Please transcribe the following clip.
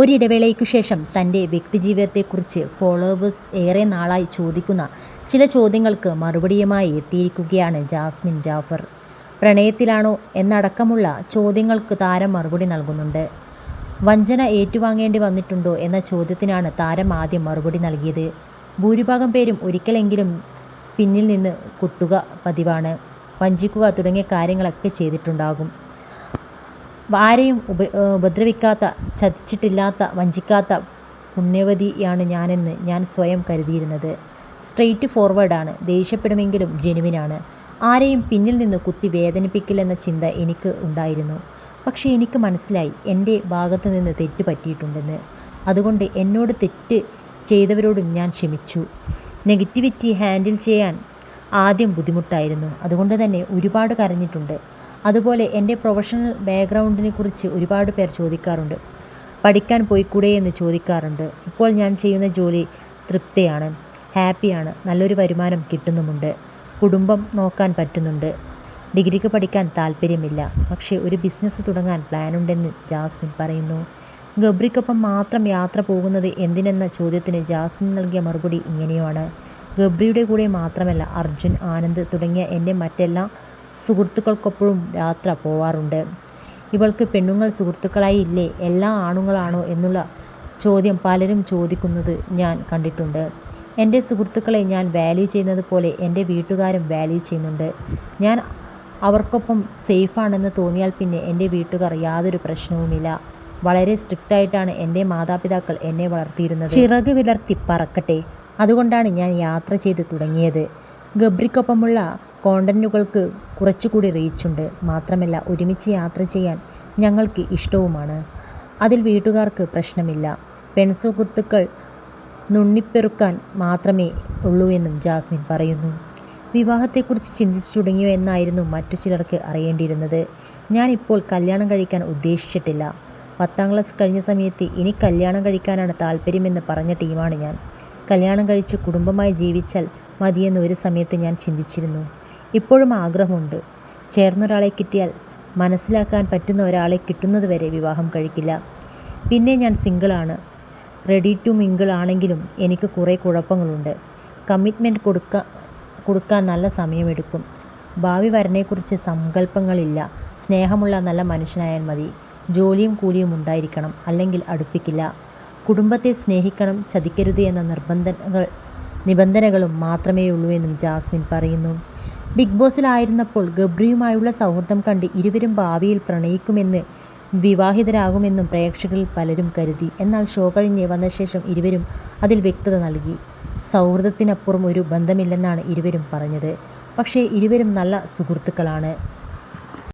ഒരിടവേളയ്ക്കു ശേഷം തൻ്റെ വ്യക്തിജീവിതത്തെക്കുറിച്ച് ഫോളോവേഴ്സ് ഏറെ നാളായി ചോദിക്കുന്ന ചില ചോദ്യങ്ങൾക്ക് മറുപടിയുമായി എത്തിയിരിക്കുകയാണ് ജാസ്മിൻ ജാഫർ. പ്രണയത്തിലാണോ എന്നടക്കമുള്ള ചോദ്യങ്ങൾക്ക് താരം മറുപടി നൽകുന്നുണ്ട്. വഞ്ചന ഏറ്റുവാങ്ങേണ്ടി വന്നിട്ടുണ്ടോ എന്ന ചോദ്യത്തിനാണ് താരം ആദ്യം മറുപടി നൽകിയത്. ഭൂരിഭാഗം പേരും ഒരിക്കലെങ്കിലും പിന്നിൽ നിന്ന് കുത്തുക പതിവാണ്, വഞ്ചിക്കുക തുടങ്ങിയ കാര്യങ്ങളൊക്കെ ചെയ്തിട്ടുണ്ടാകും. ആരെയും ഉപദ്രവിക്കാത്ത, ചതിച്ചിട്ടില്ലാത്ത, വഞ്ചിക്കാത്ത പുണ്യവതിയാണ് ഞാനെന്ന് ഞാൻ സ്വയം കരുതിയിരുന്നത്. സ്ട്രെയിറ്റ് ഫോർവേഡാണ്, ദേഷ്യപ്പെടുമെങ്കിലും ജെനുവിനാണ്. ആരെയും പിന്നിൽ നിന്ന് കുത്തി വേദനിപ്പിക്കില്ലെന്ന ചിന്ത എനിക്ക് ഉണ്ടായിരുന്നു. പക്ഷേ എനിക്ക് മനസ്സിലായി എൻ്റെ ഭാഗത്ത് നിന്ന് തെറ്റ് പറ്റിയിട്ടുണ്ടെന്ന്. അതുകൊണ്ട് എന്നോട് തെറ്റ് ചെയ്തവരോടും ഞാൻ ക്ഷമിച്ചു. നെഗറ്റിവിറ്റി ഹാൻഡിൽ ചെയ്യാൻ ആദ്യം ബുദ്ധിമുട്ടായിരുന്നു. അതുകൊണ്ട് തന്നെ ഒരുപാട് കരഞ്ഞിട്ടുണ്ട്. അതുപോലെ എൻ്റെ പ്രൊഫഷണൽ ബാക്ക്ഗ്രൗണ്ടിനെ കുറിച്ച് ഒരുപാട് പേർ ചോദിക്കാറുണ്ട്. പഠിക്കാൻ പോയിക്കൂടെ എന്ന് ചോദിക്കാറുണ്ട്. ഇപ്പോൾ ഞാൻ ചെയ്യുന്ന ജോലി തൃപ്തിയാണ്, ഹാപ്പിയാണ്, നല്ലൊരു വരുമാനം കിട്ടുന്നുമുണ്ട്, കുടുംബം നോക്കാൻ പറ്റുന്നുണ്ട്. ഡിഗ്രിക്ക് പഠിക്കാൻ താല്പര്യമില്ല, പക്ഷേ ഒരു ബിസിനസ് തുടങ്ങാൻ പ്ലാനുണ്ടെന്ന് ജാസ്മിൻ പറയുന്നു. ഗബ്രിക്കൊപ്പം മാത്രം യാത്ര പോകുന്നത് എന്തിനെന്ന ചോദ്യത്തിന് ജാസ്മിൻ നൽകിയ മറുപടി ഇങ്ങനെയാണ്. ഗബ്രിയുടെ കൂടെ മാത്രമല്ല, അർജുൻ, ആനന്ദ് തുടങ്ങിയ എൻ്റെ മറ്റെല്ലാ സുഹൃത്തുക്കൾക്കൊപ്പവും യാത്ര പോവാറുണ്ട്. ഇവൾക്ക് പെണ്ണുങ്ങൾ സുഹൃത്തുക്കളായി ഇല്ലേ, എല്ലാ ആണുങ്ങളാണോ എന്നുള്ള ചോദ്യം പലരും ചോദിക്കുന്നത് ഞാൻ കണ്ടിട്ടുണ്ട്. എൻ്റെ സുഹൃത്തുക്കളെ ഞാൻ വാല്യൂ ചെയ്യുന്നത് പോലെ എൻ്റെ വീട്ടുകാരും വാല്യൂ ചെയ്യുന്നുണ്ട്. ഞാൻ അവർക്കൊപ്പം സേഫാണെന്ന് തോന്നിയാൽ പിന്നെ എൻ്റെ വീട്ടുകാർ യാതൊരു പ്രശ്നവുമില്ല. വളരെ സ്ട്രിക്റ്റായിട്ടാണ് എൻ്റെ മാതാപിതാക്കൾ എന്നെ വളർത്തിയിരുന്നത്. ചിറക് വിടർത്തി പറക്കട്ടെ, അതുകൊണ്ടാണ് ഞാൻ യാത്ര ചെയ്ത് തുടങ്ങിയത്. ഗബ്രിക്കൊപ്പമുള്ള കോണ്ടന്റുകൾക്ക് കുറച്ചുകൂടി റീച്ചുണ്ട്. മാത്രമല്ല, ഒരുമിച്ച് യാത്ര ചെയ്യാൻ ഞങ്ങൾക്ക് ഇഷ്ടവുമാണ്. അതിൽ വീട്ടുകാർക്ക് പ്രശ്നമില്ല. പെൺസുഹൃത്തുക്കൾ നുണ്ണിപ്പെറുക്കാൻ മാത്രമേ ഉള്ളൂവെന്നും ജാസ്മിൻ പറയുന്നു. വിവാഹത്തെക്കുറിച്ച് ചിന്തിച്ചു തുടങ്ങിയോ എന്നായിരുന്നു മറ്റു ചിലർക്ക് അറിയേണ്ടിയിരുന്നത്. ഞാനിപ്പോൾ കല്യാണം കഴിക്കാൻ ഉദ്ദേശിച്ചിട്ടില്ല. 10ാം ക്ലാസ് കഴിഞ്ഞ സമയത്ത് ഇനി കല്യാണം കഴിക്കാനാണ് താല്പര്യമെന്ന് പറഞ്ഞ ടീമാണ് ഞാൻ. കല്യാണം കഴിച്ച് കുടുംബമായി ജീവിച്ചാൽ മതിയെന്ന് ഒരു സമയത്ത് ഞാൻ ചിന്തിച്ചിരുന്നു. ഇപ്പോഴും ആഗ്രഹമുണ്ട്. ചേർന്നൊരാളെ കിട്ടിയാൽ, മനസ്സിലാക്കാൻ പറ്റുന്ന ഒരാളെ കിട്ടുന്നതുവരെ വിവാഹം കഴിക്കില്ല. പിന്നെ ഞാൻ സിംഗിളാണ്. റെഡി ടു മിങ്കിൾ ആണെങ്കിലും എനിക്ക് കുറേ കുഴപ്പങ്ങളുണ്ട്. കമ്മിറ്റ്മെൻറ്റ് കൊടുക്കാൻ നല്ല സമയമെടുക്കും. ഭാവി വരനെക്കുറിച്ച് സങ്കല്പങ്ങളില്ല. സ്നേഹമുള്ള നല്ല മനുഷ്യനായാൽ മതി. ജോലിയും കൂലിയും ഉണ്ടായിരിക്കണം, അല്ലെങ്കിൽ അടുപ്പിക്കില്ല. കുടുംബത്തെ സ്നേഹിക്കണം, ചതിക്കരുത് എന്ന നിബന്ധനകളും മാത്രമേയുള്ളൂ എന്നും ജാസ്മിൻ പറയുന്നു. ബിഗ് ബോസിലായിരുന്നപ്പോൾ ഗബ്രിയുമായുള്ള സൗഹൃദം കണ്ട് ഇരുവരും ഭാവിയിൽ പ്രണയിക്കുമെന്ന്, വിവാഹിതരാകുമെന്നും പ്രേക്ഷകരിൽ പലരും കരുതി. എന്നാൽ ഷോ കഴിഞ്ഞ് വന്ന ശേഷം ഇരുവരും അതിൽ വ്യക്തത നൽകി. സൗഹൃദത്തിനപ്പുറം ഒരു ബന്ധമില്ലെന്നാണ് ഇരുവരും പറഞ്ഞത്. പക്ഷേ ഇരുവരും നല്ല സുഹൃത്തുക്കളാണ്.